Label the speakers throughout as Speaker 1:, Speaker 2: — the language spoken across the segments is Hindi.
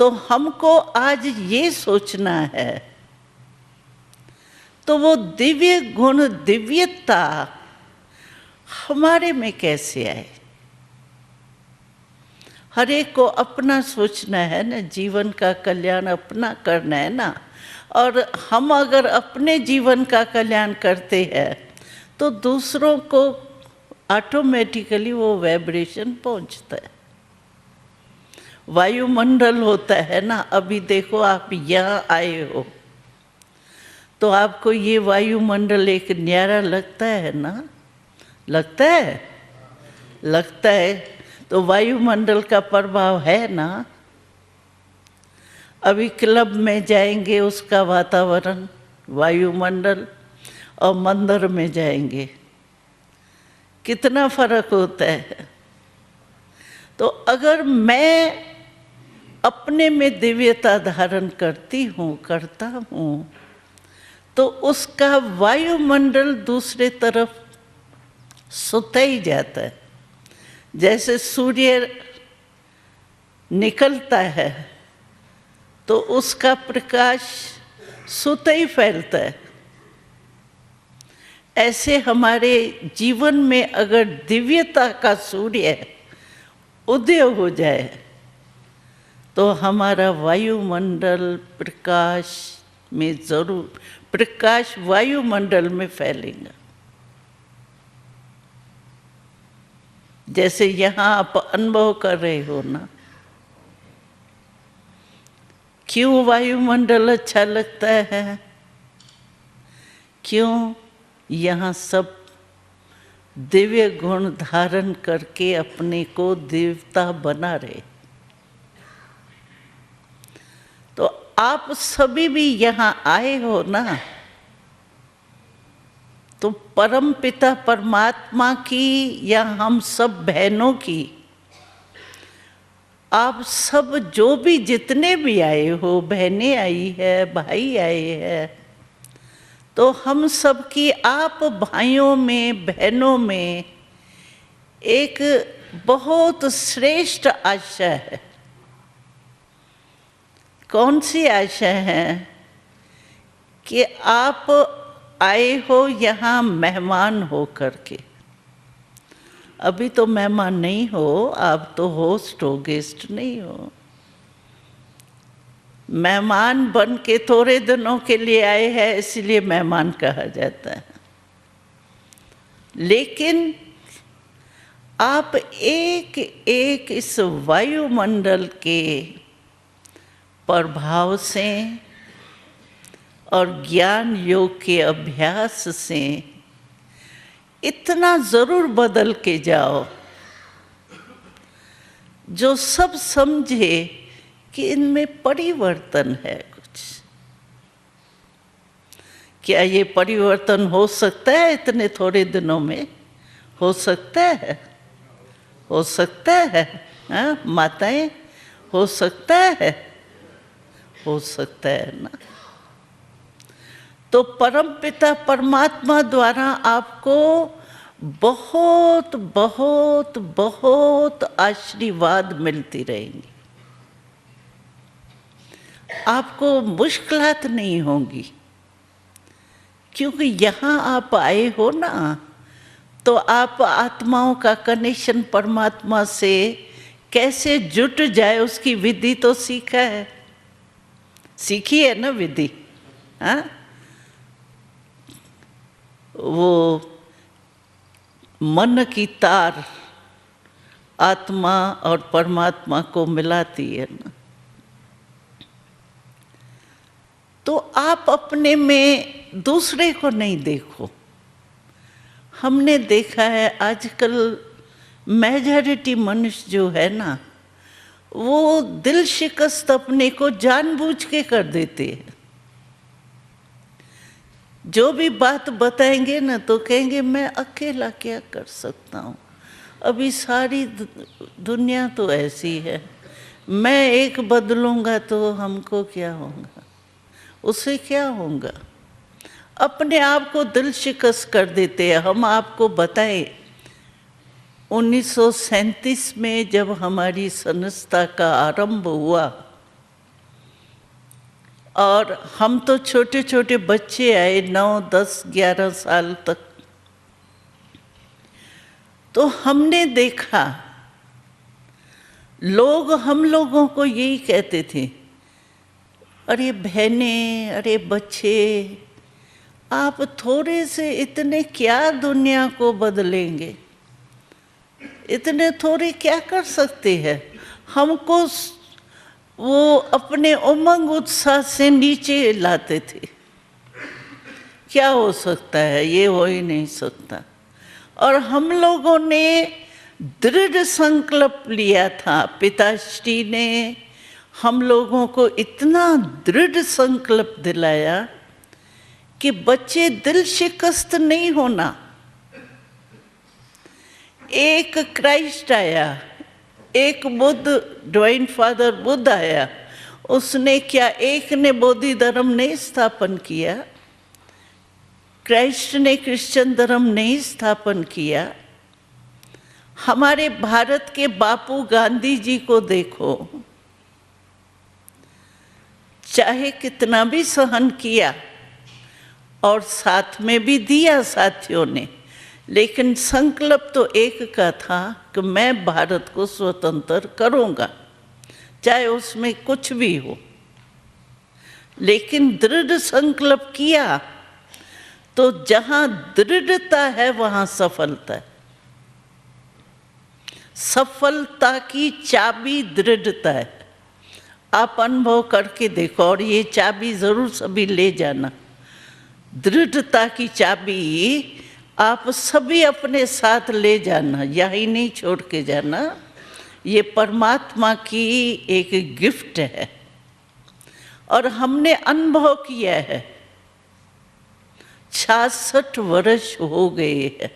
Speaker 1: तो हमको आज ये सोचना है, तो वो दिव्य गुण, दिव्यता हमारे में कैसे आए। हर एक को अपना सोचना है ना, जीवन का कल्याण अपना करना है ना। और हम अगर अपने जीवन का कल्याण करते हैं तो दूसरों को ऑटोमेटिकली वो वाइब्रेशन पहुंचता है। वायुमंडल होता है ना। अभी देखो आप यहाँ आए हो तो आपको ये वायुमंडल एक न्यारा लगता है ना, लगता है, लगता है। तो वायुमंडल का प्रभाव है ना। अभी क्लब में जाएंगे, उसका वातावरण, वायुमंडल, और मंदिर में जाएंगे, कितना फर्क होता है। तो अगर मैं अपने में दिव्यता धारण करती हूँ, करता हूँ, तो उसका वायुमंडल दूसरे तरफ सुता ही जाता है। जैसे सूर्य निकलता है तो उसका प्रकाश सुता ही फैलता है। ऐसे हमारे जीवन में अगर दिव्यता का सूर्य उदय हो जाए तो हमारा वायुमंडल प्रकाश में जरूर, प्रकाश वायुमंडल में फैलेगा। जैसे यहाँ आप अनुभव कर रहे हो ना, क्यों वायुमंडल अच्छा लगता है? क्यों? यहाँ सब दिव्य गुण धारण करके अपने को देवता बना रहे। तो आप सभी भी यहाँ आए हो ना, तो परम पिता परमात्मा की या हम सब बहनों की, आप सब जो भी जितने भी आए हो, बहनें आई है, भाई आए हैं, तो हम सब की आप भाइयों में, बहनों में एक बहुत श्रेष्ठ आशा है। कौन सी आशा है? कि आप आए हो यहाँ मेहमान हो करके। अभी तो मेहमान नहीं हो, आप तो होस्ट हो, गेस्ट नहीं हो। मेहमान बन के थोड़े दिनों के लिए आए हैं, इसलिए मेहमान कहा जाता है। लेकिन आप एक एक इस वायुमंडल के प्रभाव से और ज्ञान योग के अभ्यास से इतना जरूर बदल के जाओ जो सब समझे कि इनमें परिवर्तन है कुछ। क्या ये परिवर्तन हो सकता है इतने थोड़े दिनों में? हो सकता है, हो सकता है। हाँ माताएं, हो सकता है, हो सकता है ना। तो परमपिता परमात्मा द्वारा आपको बहुत बहुत बहुत आशीर्वाद मिलती रहेंगी। आपको मुश्किलात नहीं होंगी, क्योंकि यहाँ आप आए हो ना, तो आप आत्माओं का कनेक्शन परमात्मा से कैसे जुट जाए उसकी विधि तो सीखा है, सीखी है ना विधि। हाँ, वो मन की तार आत्मा और परमात्मा को मिलाती है ना। तो आप अपने में दूसरे को नहीं देखो। हमने देखा है आजकल मेजॉरिटी मनुष्य जो है ना, वो दिल शिकस्त अपने को जानबूझ के कर देते हैं। जो भी बात बताएंगे ना तो कहेंगे मैं अकेला क्या कर सकता हूँ, अभी सारी दुनिया तो ऐसी है, मैं एक बदलूंगा तो हमको क्या होगा, उससे क्या होगा। अपने आप को दिल शिकस्त कर देते हैं। हम आपको बताएं 1937 में जब हमारी संस्था का आरंभ हुआ और हम तो छोटे छोटे बच्चे आए 9, 10, 11 साल तक, तो हमने देखा लोग हम लोगों को यही कहते थे, अरे बहनें, अरे बच्चे, आप थोड़े से इतने क्या दुनिया को बदलेंगे, इतने थोड़े क्या कर सकते हैं। हमको वो अपने उमंग उत्साह से नीचे लाते थे, क्या हो सकता है, ये हो ही नहीं सकता। और हम लोगों ने दृढ़ संकल्प लिया था, पिताश्री ने हम लोगों को इतना दृढ़ संकल्प दिलाया कि बच्चे दिल शिकस्त नहीं होना। एक क्राइस्ट आया, एक बुद्ध, डिवाइन फादर बुद्ध आया, उसने क्या, एक ने बोधि धर्म नहीं स्थापन किया, क्राइस्ट ने क्रिश्चियन धर्म नहीं स्थापन किया। हमारे भारत के बापू गांधी जी को देखो, चाहे कितना भी सहन किया और साथ में भी दिया साथियों ने, लेकिन संकल्प तो एक का था कि मैं भारत को स्वतंत्र करूंगा, चाहे उसमें कुछ भी हो। लेकिन दृढ़ संकल्प किया तो जहां दृढ़ता है वहां सफलता है। सफलता की चाबी दृढ़ता है। आप अनुभव करके देखो, और ये चाबी जरूर सभी ले जाना। दृढ़ता की चाबी आप सभी अपने साथ ले जाना, यही नहीं छोड़ के जाना। ये परमात्मा की एक गिफ्ट है और हमने अनुभव किया है। 66 वर्ष हो गए हैं।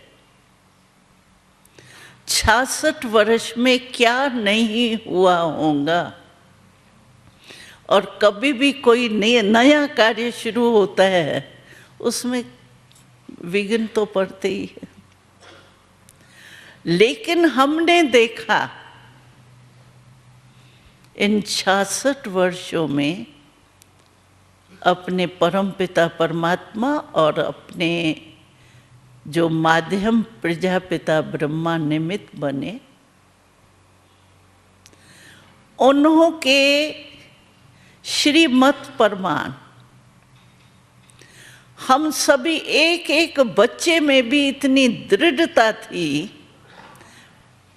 Speaker 1: 66 वर्ष में क्या नहीं हुआ होगा। और कभी भी कोई नया कार्य शुरू होता है, उसमें विघ्न तो पड़ते ही है। लेकिन हमने देखा इन 66 वर्षों में अपने परमपिता परमात्मा और अपने जो माध्यम प्रजापिता ब्रह्मा निमित्त बने, उन्हों के श्रीमत प्रमाण हम सभी एक एक बच्चे में भी इतनी दृढ़ता थी,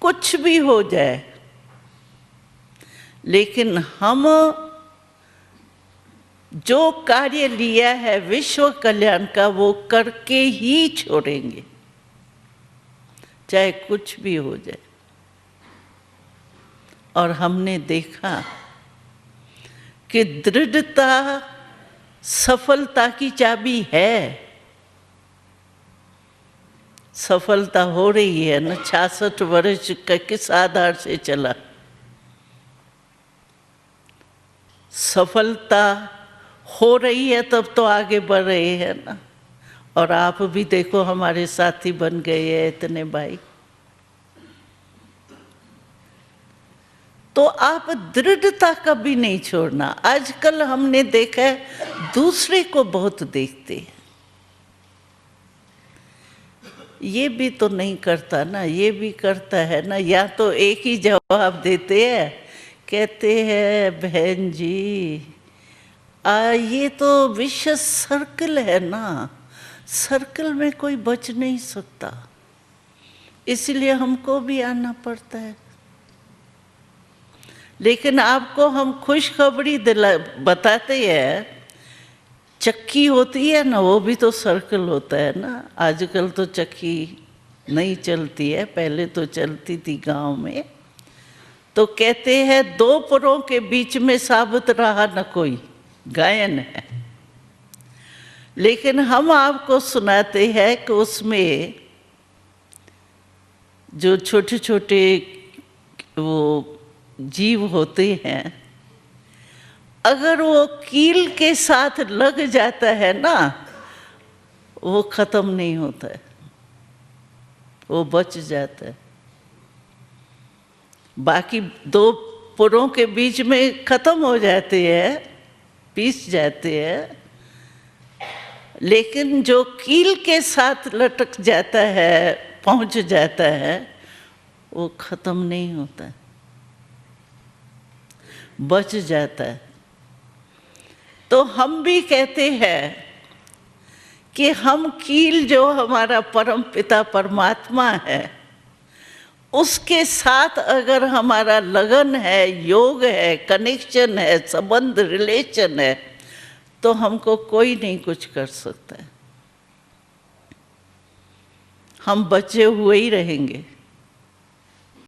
Speaker 1: कुछ भी हो जाए, लेकिन हम जो कार्य लिया है विश्व कल्याण का वो करके ही छोड़ेंगे, चाहे कुछ भी हो जाए। और हमने देखा कि दृढ़ता सफलता की चाबी है। सफलता हो रही है ना। 66 वर्ष का किस आधार से चला। सफलता हो रही है तब तो आगे बढ़ रहे हैं ना। और आप भी देखो हमारे साथी बन गए हैं इतने भाई। तो आप दृढ़ता कभी नहीं छोड़ना। आजकल हमने देखा है दूसरे को बहुत देखते हैं, ये भी तो नहीं करता ना, ये भी करता है ना। या तो एक ही जवाब देते हैं, कहते हैं बहन जी ये तो विश्व सर्कल है ना, सर्कल में कोई बच नहीं सकता, इसलिए हमको भी आना पड़ता है। लेकिन आपको हम खुशखबरी बताते हैं, चक्की होती है ना, वो भी तो सर्कल होता है ना। आजकल तो चक्की नहीं चलती है, पहले तो चलती थी गांव में। तो कहते हैं दो पुरों के बीच में साबित रहा न कोई, गायन है। लेकिन हम आपको सुनाते हैं कि उसमें जो छोटे छोटे वो जीव होते हैं, अगर वो कील के साथ लग जाता है ना, वो खत्म नहीं होता है, वो बच जाता है। बाकी दो पुरों के बीच में खत्म हो जाते हैं, पीस जाते हैं, लेकिन जो कील के साथ लटक जाता है, पहुंच जाता है, वो खत्म नहीं होता है, बच जाता है। तो हम भी कहते हैं कि हम कील जो हमारा परम पिता परमात्मा है, उसके साथ अगर हमारा लगन है, योग है, कनेक्शन है, संबंध, रिलेशन है, तो हमको कोई नहीं कुछ कर सकता है, हम बचे हुए ही रहेंगे।